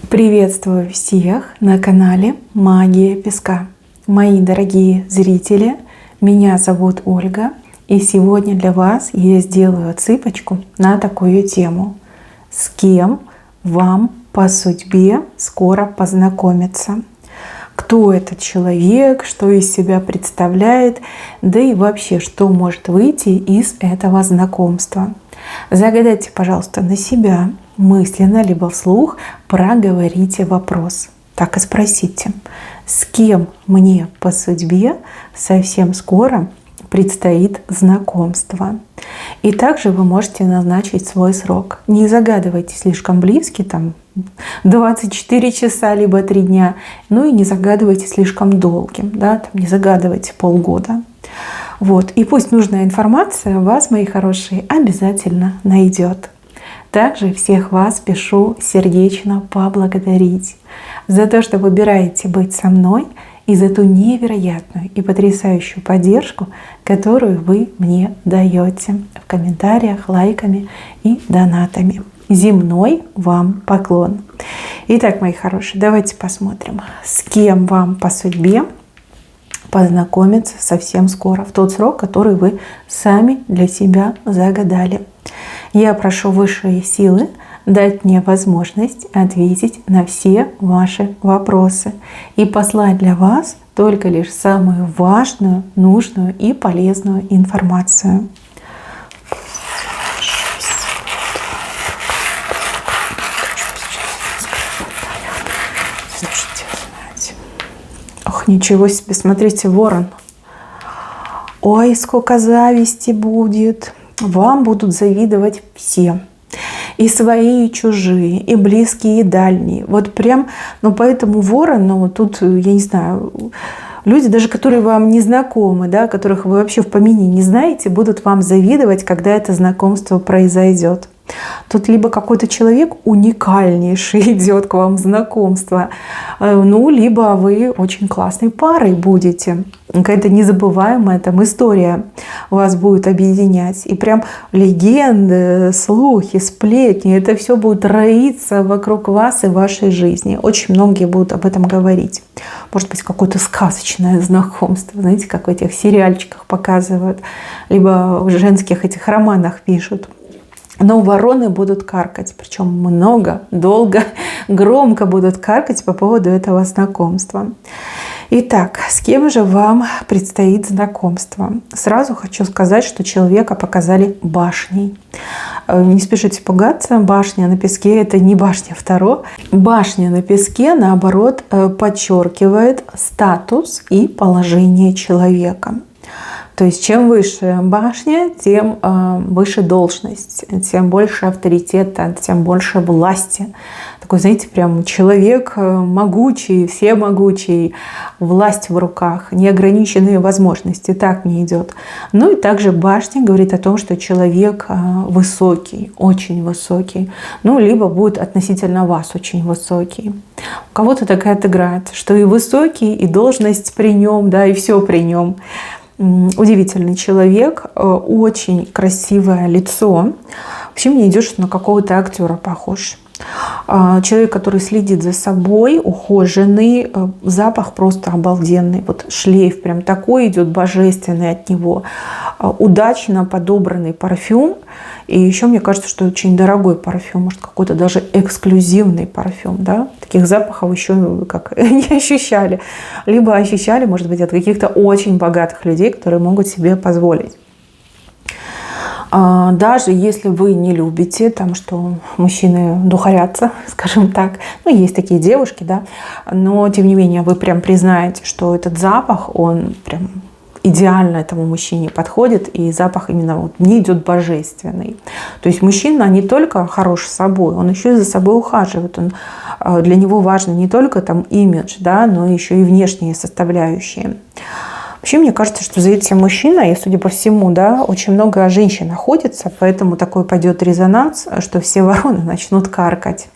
Приветствую всех на канале Магия Песка. Мои дорогие зрители, меня зовут Ольга, и сегодня для вас я сделаю отсыпочку на такую тему. С кем вам по судьбе скоро познакомиться? Кто этот человек, что из себя представляет, да и вообще, что может выйти из этого знакомства. Загадайте, пожалуйста, на себя мысленно, либо вслух проговорите вопрос. Так и спросите, с кем мне по судьбе совсем скоро предстоит знакомство. И также вы можете назначить свой срок. Не загадывайте слишком близкий, там 24 часа, либо 3 дня. Ну и не загадывайте слишком долгим, да, там не загадывайте полгода. Вот. И пусть нужная информация вас, мои хорошие, обязательно найдет. Также всех вас спешу сердечно поблагодарить за то, что выбираете быть со мной, и за ту невероятную и потрясающую поддержку, которую вы мне даете в комментариях, лайками и донатами. Земной вам поклон. Итак, мои хорошие, давайте посмотрим, с кем вам по судьбе познакомиться совсем скоро, в тот срок, который вы сами для себя загадали. Я прошу высшие силы дать мне возможность ответить на все ваши вопросы и послать для вас только лишь самую важную, нужную и полезную информацию. Ох, ничего себе, смотрите, ворон. Ой, сколько зависти будет. Вам будут завидовать все. И свои, и чужие, и близкие, и дальние. Вот прям, поэтому ворон, тут, я не знаю, люди, даже которые вам не знакомы, да, которых вы вообще в помине не знаете, будут вам завидовать, когда это знакомство произойдет. Тут либо какой-то человек уникальнейший идет к вам в знакомство, либо вы очень классной парой будете. Какая-то незабываемая там история вас будет объединять. И прям легенды, слухи, сплетни, это все будет роиться вокруг вас и вашей жизни. Очень многие будут об этом говорить. Может быть, какое-то сказочное знакомство, знаете, как в этих сериальчиках показывают, либо в женских этих романах пишут. Но вороны будут каркать, причем много, долго, громко будут каркать по поводу этого знакомства. Итак, с кем же вам предстоит знакомство? Сразу хочу сказать, что человека показали башней. Не спешите пугаться, башня на песке – это не башня Таро. Башня на песке, наоборот, подчеркивает статус и положение человека. То есть чем выше башня, тем выше должность, тем больше авторитета, тем больше власти. Такой, знаете, прям человек могучий, всемогучий, власть в руках, неограниченные возможности. Так мне идет. Ну и также башня говорит о том, что человек высокий, очень высокий. Либо будет относительно вас очень высокий. У кого-то такая отыграет, что и высокий, и должность при нем, да, и все при нем. Удивительный человек, очень красивое лицо. Вообще мне идет, что на какого-то актера похож. Человек, который следит за собой, ухоженный, запах просто обалденный. Вот шлейф прям такой идет, божественный от него. Удачно подобранный парфюм. И еще мне кажется, что очень дорогой парфюм, может какой-то даже эксклюзивный парфюм. Да? Таких запахов еще не ощущали. Либо ощущали, может быть, от каких-то очень богатых людей, которые могут себе позволить. Даже если вы не любите, что мужчины духарятся, скажем так, есть такие девушки, да, но тем не менее вы прям признаете, что этот запах, он прям идеально этому мужчине подходит, и запах именно мне идет божественный. То есть мужчина не только хорош собой, он еще и за собой ухаживает. Для него важно не только имидж, да, но еще и внешние составляющие. Вообще, мне кажется, что за этим мужчиной, и, судя по всему, да, очень много женщин находится, поэтому такой пойдет резонанс, что все вороны начнут каркать.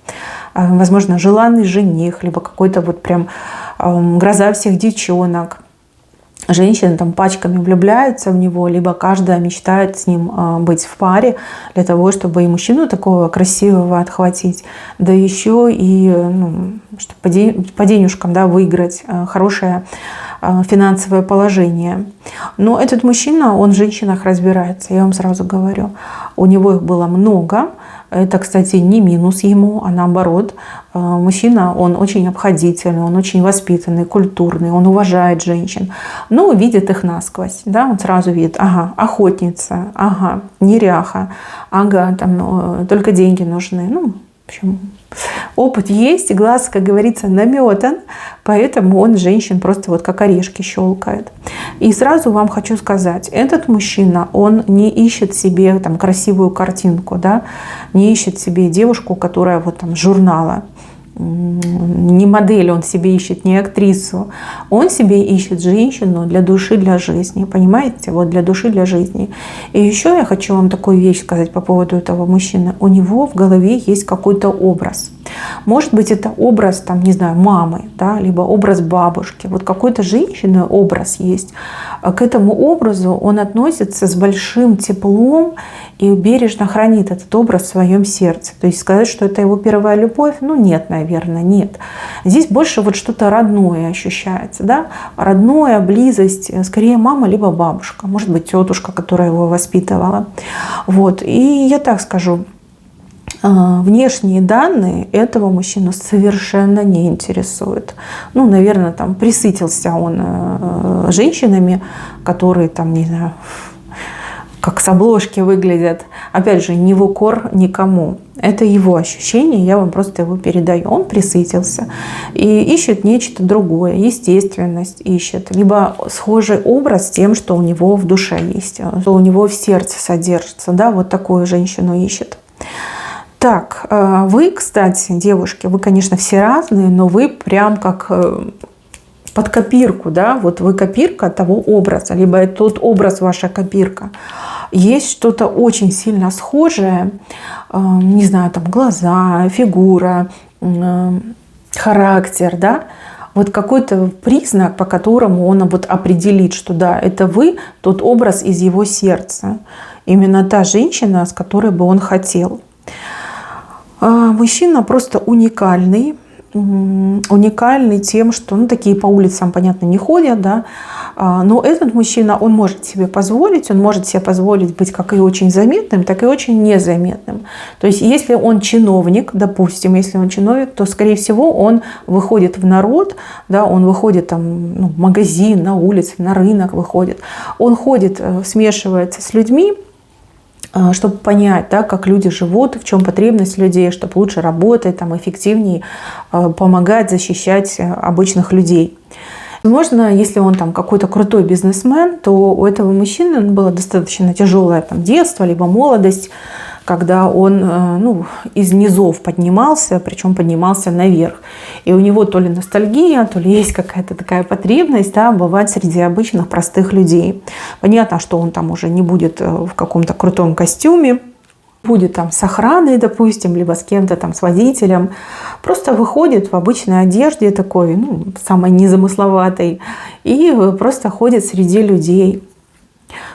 Возможно, желанный жених, либо какой-то прям гроза всех девчонок. женщины там пачками влюбляются в него, либо каждая мечтает с ним быть в паре для того, чтобы и мужчину такого красивого отхватить, да еще и чтобы по денежкам, да, выиграть хорошее финансовое положение. Но этот мужчина, он в женщинах разбирается, я вам сразу говорю. У него их было много. Это, кстати, не минус ему, а наоборот. Мужчина, он очень обходительный, он очень воспитанный, культурный, он уважает женщин, но видит их насквозь. Да? Он сразу видит, ага, охотница, ага, неряха, ага, там только деньги нужны. В общем, опыт есть, и глаз, как говорится, наметан, поэтому он женщин просто вот как орешки щелкает. И сразу вам хочу сказать, этот мужчина, он не ищет себе там красивую картинку, да, не ищет себе девушку, которая вот там с журнала. Не модель он себе ищет, не актрису. Он себе ищет женщину для души, для жизни. Понимаете? Вот для души, для жизни. И еще я хочу вам такую вещь сказать по поводу этого мужчины. У него в голове есть какой-то образ. Может быть, это образ, там, не знаю, мамы, да, либо образ бабушки. Вот какой-то женщины образ есть. К этому образу он относится с большим теплом и бережно хранит этот образ в своем сердце. То есть сказать, что это его первая любовь, нет, наверное, нет. Здесь больше вот что-то родное ощущается, да? Родное, близость, скорее мама либо бабушка, может быть, тетушка, которая его воспитывала. Вот. И я так скажу, внешние данные этого мужчину совершенно не интересуют. Наверное, там присытился он женщинами, которые там, не знаю, как с обложки выглядят. Опять же, не в укор никому. Это его ощущение, я вам просто его передаю. Он присытился и ищет нечто другое, естественность ищет. Либо схожий образ с тем, что у него в душе есть, что у него в сердце содержится. Да, вот такую женщину ищет. Так, вы, кстати, девушки, вы, конечно, все разные, но вы прям как под копирку, да, вот вы копирка того образа, либо это тот образ ваша копирка. Есть что-то очень сильно схожее, не знаю, там глаза, фигура, характер, да, вот какой-то признак, по которому он вот определит, что да, это вы, тот образ из его сердца, именно та женщина, с которой бы он хотел. Мужчина просто уникальный тем, что такие по улицам, понятно, не ходят, да, но этот мужчина, он может себе позволить быть как и очень заметным, так и очень незаметным. То есть, если он чиновник, допустим, то, скорее всего, он выходит в народ, да, он выходит там, в магазин, на улицу, на рынок выходит, он ходит, смешивается с людьми, чтобы понять, да, как люди живут, в чем потребность людей, чтобы лучше работать, там, эффективнее помогать, защищать обычных людей. Возможно, если он там какой-то крутой бизнесмен, то у этого мужчины было достаточно тяжелое там, детство, либо молодость, когда он из низов поднимался, причем поднимался наверх. И у него то ли ностальгия, то ли есть какая-то такая потребность, да, бывать среди обычных простых людей. Понятно, что он там уже не будет в каком-то крутом костюме, будет там с охраной, допустим, либо с кем-то там, с водителем. Просто выходит в обычной одежде такой, самой незамысловатой, и просто ходит среди людей.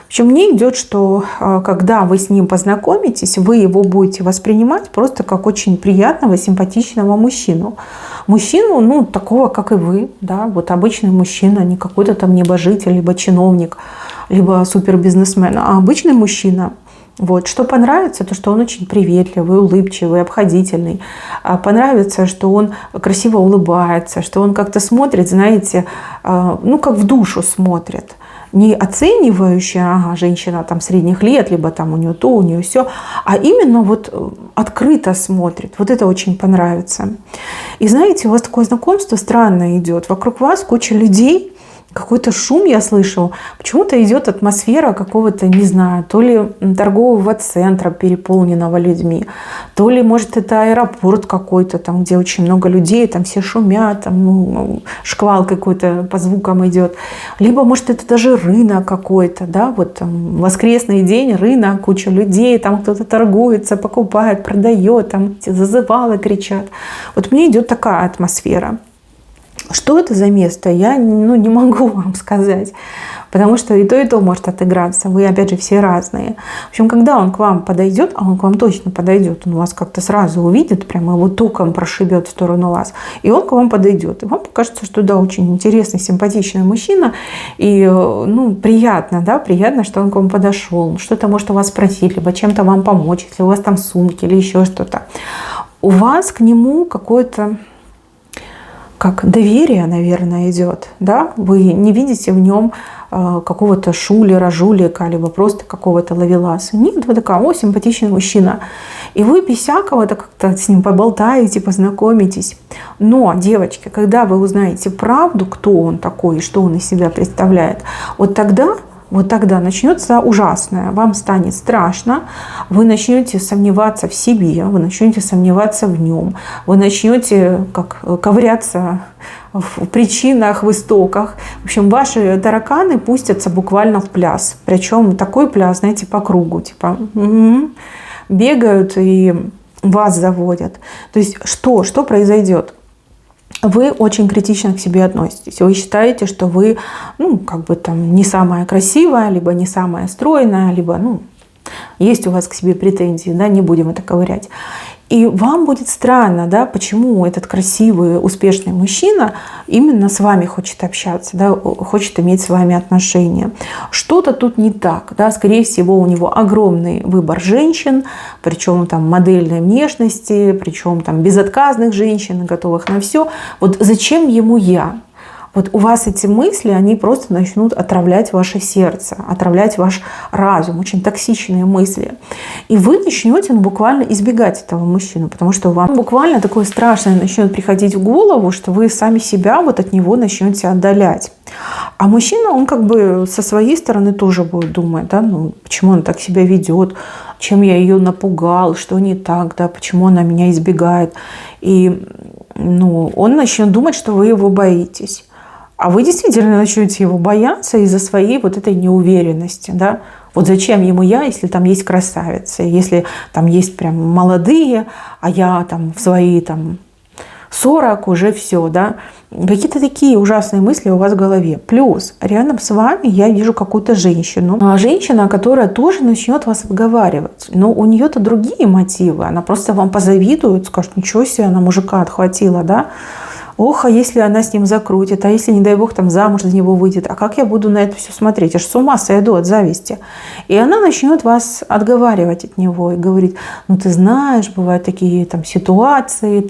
Причем мне идет, что когда вы с ним познакомитесь, вы его будете воспринимать просто как очень приятного, симпатичного мужчину. Мужчину, такого, как и вы, да, вот обычный мужчина, не какой-то там небожитель, либо чиновник, либо супербизнесмен, а обычный мужчина. Вот. Что понравится, то что он очень приветливый, улыбчивый, обходительный. Понравится, что он красиво улыбается, что он как-то смотрит, знаете, как в душу смотрит. Не оценивающая, женщина там средних лет, либо там у нее то, у нее все, а именно вот открыто смотрит. Вот это очень понравится. И знаете, у вас такое знакомство странное идет. Вокруг вас куча людей, какой-то шум я слышу. Почему-то идет атмосфера какого-то, не знаю, то ли торгового центра, переполненного людьми, то ли, может, это аэропорт какой-то, там, где очень много людей, там все шумят, там, шквал какой-то по звукам идет. Либо, может, это даже рынок какой-то, да, вот там, воскресный день, рынок, куча людей, там кто-то торгуется, покупает, продает, там зазывалы кричат. Вот мне идет такая атмосфера. Что это за место, я не могу вам сказать, потому что и то может отыграться. Вы, опять же, все разные. В общем, когда он к вам подойдет, а он к вам точно подойдет, он вас как-то сразу увидит, прямо его током прошибет в сторону вас, и он к вам подойдет. И вам покажется, что да, очень интересный, симпатичный мужчина, и приятно, да, приятно, что он к вам подошел, что-то может у вас спросить, либо чем-то вам помочь, если у вас там сумки или еще что-то. У вас к нему какое-то как доверие, наверное, идет, да? Вы не видите в нем какого-то шулера, жулика, либо просто какого-то ловеласа. Нет, вы такая, о, симпатичный мужчина. И вы без всякого-то как-то с ним поболтаете, познакомитесь. Но, девочки, когда вы узнаете правду, кто он такой и что он из себя представляет, вот тогда начнется ужасное. Вам станет страшно, вы начнете сомневаться в себе, вы начнете сомневаться в нем, вы начнете ковыряться в причинах, в истоках. В общем, ваши тараканы пустятся буквально в пляс. Причем такой пляс, знаете, по кругу. Типа бегают и вас заводят. То есть что произойдет? Вы очень критично к себе относитесь. Вы считаете, что вы, не самая красивая, либо не самая стройная, либо, есть у вас к себе претензии, да, не будем это ковырять. И вам будет странно, да, почему этот красивый, успешный мужчина именно с вами хочет общаться, да, хочет иметь с вами отношения. Что-то тут не так, да, скорее всего, у него огромный выбор женщин, причем там модельной внешности, причем там безотказных женщин, готовых на все. Вот зачем ему я? Вот у вас эти мысли, они просто начнут отравлять ваше сердце, отравлять ваш разум, очень токсичные мысли. И вы начнете буквально избегать этого мужчину, потому что вам буквально такое страшное начнет приходить в голову, что вы сами себя вот от него начнете отдалять. А мужчина, он со своей стороны тоже будет думать, да, почему он так себя ведет, чем я ее напугал, что не так, да, почему она меня избегает. И он начнет думать, что вы его боитесь. А вы действительно начнете его бояться из-за своей вот этой неуверенности, да? Вот зачем ему я, если там есть красавицы, если там есть прям молодые, а я там в свои 40 уже все, да? Какие-то такие ужасные мысли у вас в голове. Плюс рядом с вами я вижу какую-то женщину. Женщина, которая тоже начнет вас отговаривать. Но у нее-то другие мотивы. Она просто вам позавидует, скажет, ничего себе, она мужика отхватила, да? Ох, а если она с ним закрутит, а если, не дай бог, там замуж за него выйдет, а как я буду на это все смотреть? Я ж с ума сойду от зависти. И она начнет вас отговаривать от него и говорить, ты знаешь, бывают такие ситуации,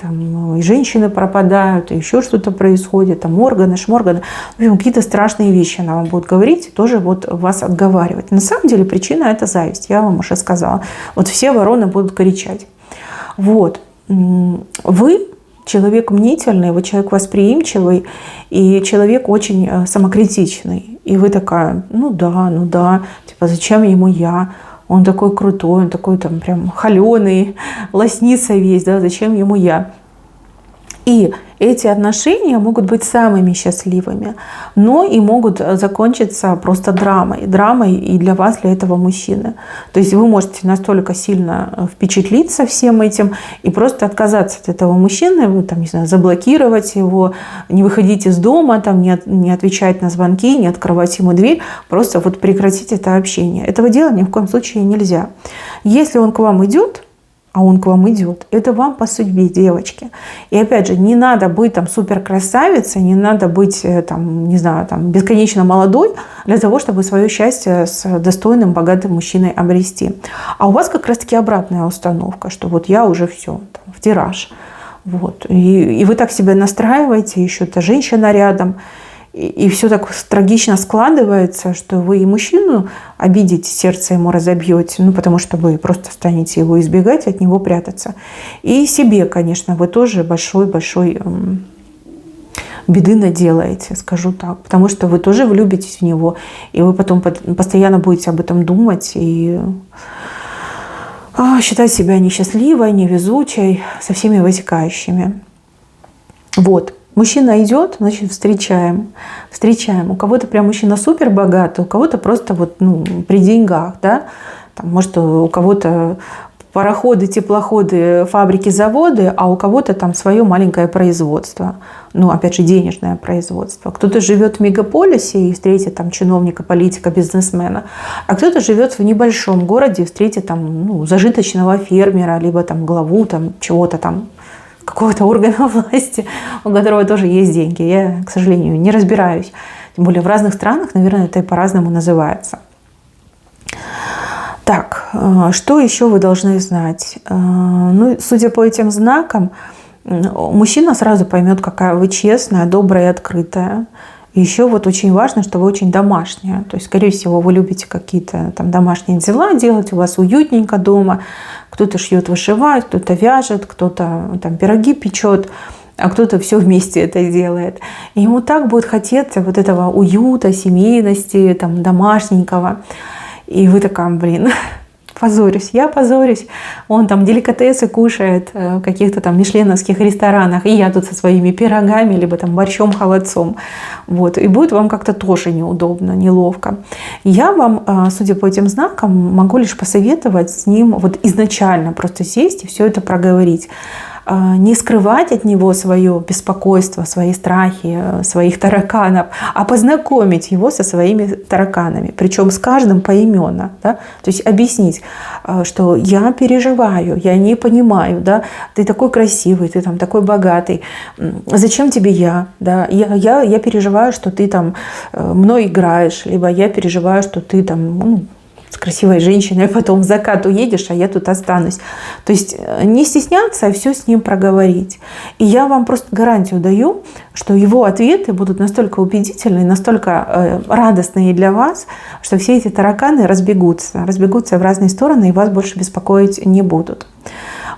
и женщины пропадают, и еще что-то происходит, органы, шморганы. В общем, какие-то страшные вещи она вам будет говорить и тоже вас отговаривать. На самом деле причина – это зависть, я вам уже сказала. Вот все вороны будут кричать. Вот. Вы человек мнительный, вы человек восприимчивый и человек очень самокритичный. И вы такая, ну да, зачем ему я? Он такой крутой, он такой прям холеный, лоснится весь, да, зачем ему я? И эти отношения могут быть самыми счастливыми, но и могут закончиться просто драмой и для вас, для этого мужчины. То есть вы можете настолько сильно впечатлиться всем этим и просто отказаться от этого мужчины, вы заблокировать его, не выходить из дома, не отвечать на звонки, не открывать ему дверь, просто прекратить это общение. Этого делать ни в коем случае нельзя. Если он к вам идет, а он к вам идет, это вам по судьбе, девочки. И опять же, не надо быть супер красавицей, не надо быть бесконечно молодой для того, чтобы свое счастье с достойным, богатым мужчиной обрести. А у вас как раз-таки обратная установка, что я уже все, в тираж. И вы так себя настраиваете, еще эта женщина рядом. И все так трагично складывается, что вы и мужчину обидите, сердце ему разобьете, потому что вы просто станете его избегать, от него прятаться. И себе, конечно, вы тоже большой-большой беды наделаете, скажу так. Потому что вы тоже влюбитесь в него, и вы потом постоянно будете об этом думать и считать себя несчастливой, невезучей, со всеми вытекающими. Мужчина идет, значит, встречаем. У кого-то прям мужчина супер богатый, у кого-то просто при деньгах, да. Может, у кого-то пароходы, теплоходы, фабрики, заводы, а у кого-то там свое маленькое производство. Ну, опять же, денежное производство. Кто-то живет в мегаполисе и встретит там чиновника, политика, бизнесмена, а кто-то живет в небольшом городе и встретит там, ну, зажиточного фермера, либо там главу там, чего-то там, какого-то органа власти, у которого тоже есть деньги. Я, к сожалению, не разбираюсь. Тем более в разных странах, наверное, это и по-разному называется. Так, что еще вы должны знать? Ну, судя по этим знакам, мужчина сразу поймет, какая вы честная, добрая и открытая. И еще вот очень важно, что вы очень домашняя. То есть, скорее всего, вы любите какие-то там домашние дела делать, у вас уютненько дома. Кто-то шьет, вышивает, кто-то вяжет, кто-то там пироги печет, а кто-то все вместе это делает. И ему так будет хотеться вот этого уюта, семейности, там, домашненького. И вы такая, блин, позорюсь, я позорюсь. Он там деликатесы кушает в каких-то там мишленовских ресторанах, и я тут со своими пирогами, либо там борщом, холодцом. Вот. И будет вам как-то тоже неудобно, неловко. Я вам, судя по этим знакам, могу лишь посоветовать с ним вот изначально просто сесть и все это проговорить. Не скрывать от него свое беспокойство, свои страхи, своих тараканов, а познакомить его со своими тараканами, причем с каждым поименно. Да? То есть объяснить, что я переживаю, я не понимаю, да? Ты такой красивый, ты там такой богатый, зачем тебе я? Да? Я переживаю, что ты там мной играешь, либо я переживаю, что ты там... с красивой женщиной, потом в закат уедешь, а я тут останусь. То есть не стесняться, а все с ним проговорить. И я вам просто гарантию даю, что его ответы будут настолько убедительные, настолько радостные для вас, что все эти тараканы разбегутся в разные стороны и вас больше беспокоить не будут.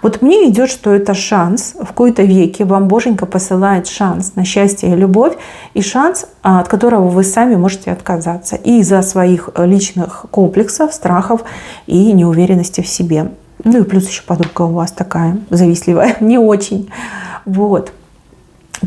Вот мне идет, что это шанс, в кои-то веки вам Боженька посылает шанс на счастье и любовь, и шанс, от которого вы сами можете отказаться и из-за своих личных комплексов, страхов и неуверенности в себе. Ну и плюс еще подруга у вас такая завистливая, не очень. Вот.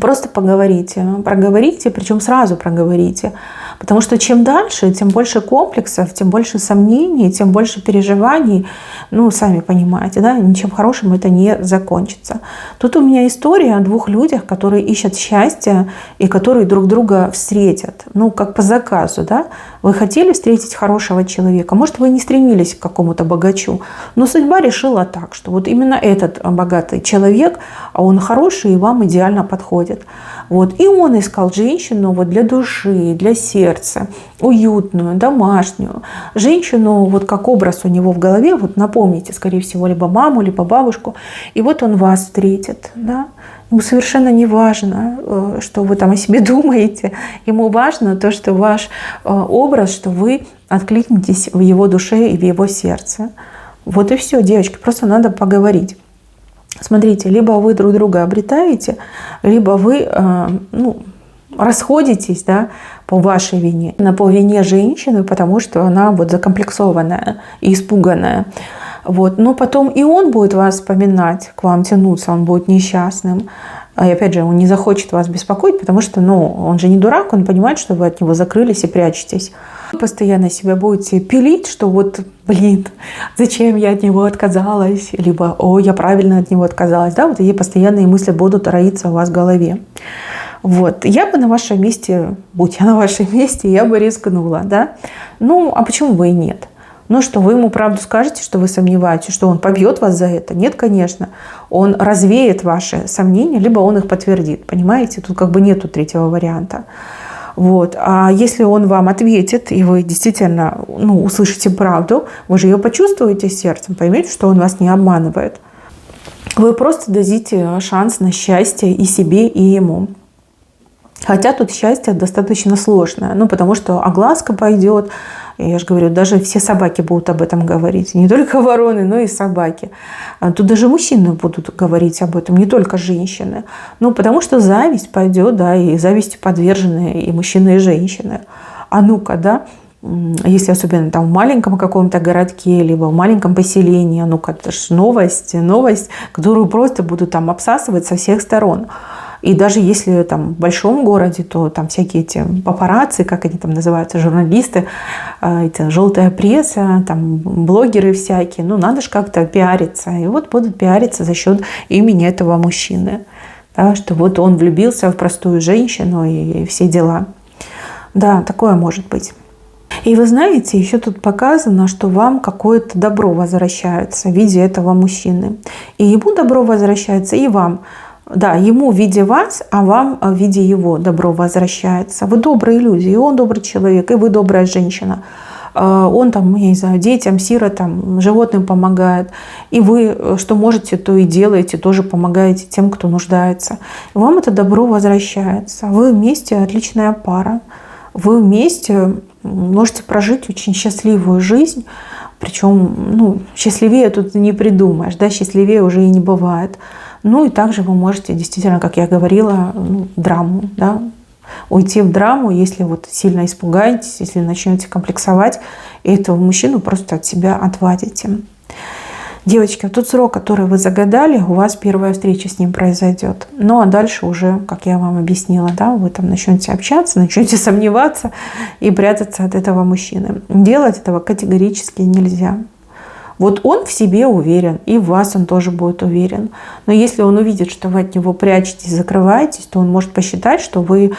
Просто поговорите, проговорите, причем сразу проговорите. Потому что чем дальше, тем больше комплексов, тем больше сомнений, тем больше переживаний. Ну, сами понимаете, да, ничем хорошим это не закончится. Тут у меня история о двух людях, которые ищут счастье и которые друг друга встретят. Ну, как по заказу, да. Вы хотели встретить хорошего человека, может, вы не стремились к какому-то богачу, но судьба решила так, что вот именно этот богатый человек, он хороший и вам идеально подходит. Вот. И он искал женщину вот для души, для сердца, уютную, домашнюю. Женщину, вот как образ у него в голове, вот напомните, скорее всего, либо маму, либо бабушку. И вот он вас встретит. Да? Ему совершенно не важно, что вы там о себе думаете. Ему важно то, что ваш образ, что вы откликнетесь в его душе и в его сердце. Вот и все, девочки, просто надо поговорить. Смотрите, либо вы друг друга обретаете, либо вы расходитесь, да, по вашей вине, по вине женщины, потому что она вот закомплексованная и испуганная. Вот. Но потом и он будет вас вспоминать, к вам тянуться, он будет несчастным. И опять же, он не захочет вас беспокоить, потому что он же не дурак, он понимает, что вы от него закрылись и прячетесь. Вы постоянно себя будете пилить, что вот, блин, зачем я от него отказалась, либо, я правильно от него отказалась. Да? Вот эти постоянные мысли будут роиться у вас в голове. Вот. Я бы на вашем месте, будь я на вашем месте, я бы рискнула. Да? Ну, а почему бы и нет? Ну что, вы ему правду скажете, что вы сомневаетесь, что он побьет вас за это? Нет, конечно. Он развеет ваши сомнения, либо он их подтвердит. Понимаете? Тут как бы нету третьего варианта. Вот. А если он вам ответит, и вы действительно услышите правду, вы же ее почувствуете сердцем, поймете, что он вас не обманывает. Вы просто дадите шанс на счастье и себе, и ему. Хотя тут счастье достаточно сложное, потому что огласка пойдет. Я же говорю, даже все собаки будут об этом говорить. Не только вороны, но и собаки. Тут даже мужчины будут говорить об этом, не только женщины. Потому что зависть пойдет, да, и зависти подвержены и мужчины, и женщины. А ну-ка, да, если особенно там в маленьком каком-то городке, либо в маленьком поселении, это же новость, которую просто будут там обсасывать со всех сторон. И даже если там в большом городе, то там всякие эти папарацци, как они там называются, журналисты, это желтая пресса, там блогеры всякие, ну надо же как-то пиариться. И вот будут пиариться за счет имени этого мужчины. Да, что вот он влюбился в простую женщину и все дела. Да, такое может быть. И вы знаете, еще тут показано, что вам какое-то добро возвращается в виде этого мужчины. И ему добро возвращается, и вам. Да, ему в виде вас, а вам в виде его добро возвращается. Вы добрые люди, и он добрый человек, и вы добрая женщина. Он там, я не знаю, детям, сиротам, животным помогает. И вы, что можете, то и делаете, тоже помогаете тем, кто нуждается. И вам это добро возвращается. Вы вместе отличная пара. Вы вместе можете прожить очень счастливую жизнь. Причем, ну, счастливее тут не придумаешь, да, счастливее уже и не бывает. Ну и также вы можете действительно, как я говорила, драму, да, уйти в драму, если вот сильно испугаетесь, если начнете комплексовать, и этого мужчину просто от себя отвадите. Девочки, тот срок, который вы загадали, у вас первая встреча с ним произойдет. Ну а дальше уже, как я вам объяснила, да, вы там начнете общаться, начнете сомневаться и прятаться от этого мужчины. Делать этого категорически нельзя. Вот он в себе уверен, и в вас он тоже будет уверен. Но если он увидит, что вы от него прячетесь, закрываетесь, то он может посчитать, что вы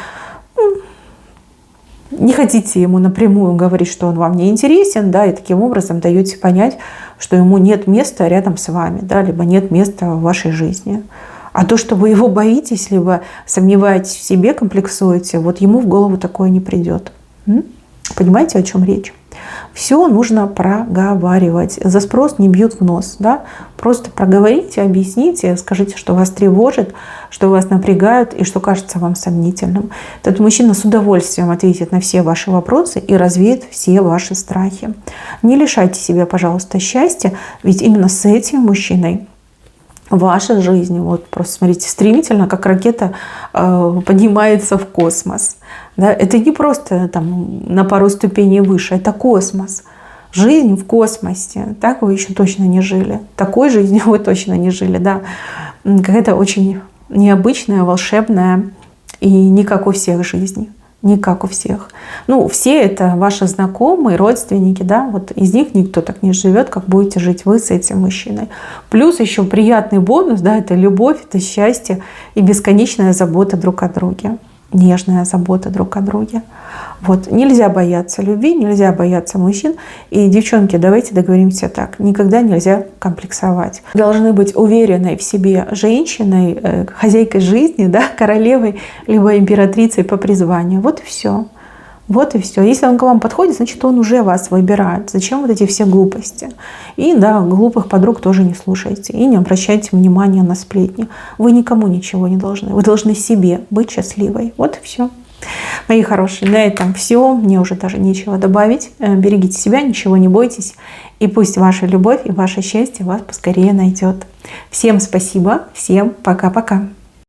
не хотите ему напрямую говорить, что он вам не интересен, да, и таким образом даете понять, что ему нет места рядом с вами, да, либо нет места в вашей жизни. А то, что вы его боитесь, либо сомневаетесь в себе, комплексуете, вот ему в голову такое не придет. Понимаете, о чем речь? Все нужно проговаривать. За спрос не бьют в нос. Да? Просто проговорите, объясните, скажите, что вас тревожит, что вас напрягает и что кажется вам сомнительным. Этот мужчина с удовольствием ответит на все ваши вопросы и развеет все ваши страхи. Не лишайте себя, пожалуйста, счастья, ведь именно с этим мужчиной ваша жизнь, вот просто смотрите, стремительно, как ракета поднимается в космос. Да? Это не просто там, на пару ступеней выше, это космос. Жизнь в космосе. Так вы еще точно не жили. Такой жизнью вы точно не жили. Да? Какая-то очень необычная, волшебная и не как у всех жизней. Не как у всех. Ну, все это ваши знакомые, родственники, да, вот из них никто так не живет, как будете жить вы с этим мужчиной. Плюс еще приятный бонус, да, это любовь, это счастье и бесконечная забота друг о друге. Нежная забота друг о друге. Вот. Нельзя бояться любви, нельзя бояться мужчин. И, девчонки, давайте договоримся так. Никогда нельзя комплексовать. Должны быть уверенной в себе женщиной, хозяйкой жизни, да, королевой, либо императрицей по призванию. Вот и все. Вот и все. Если он к вам подходит, значит, он уже вас выбирает. Зачем вот эти все глупости? И да, глупых подруг тоже не слушайте. И не обращайте внимания на сплетни. Вы никому ничего не должны. Вы должны себе быть счастливой. Вот и все. Мои хорошие, на этом все. Мне уже даже нечего добавить. Берегите себя, ничего не бойтесь. И пусть ваша любовь и ваше счастье вас поскорее найдет. Всем спасибо. Всем пока-пока.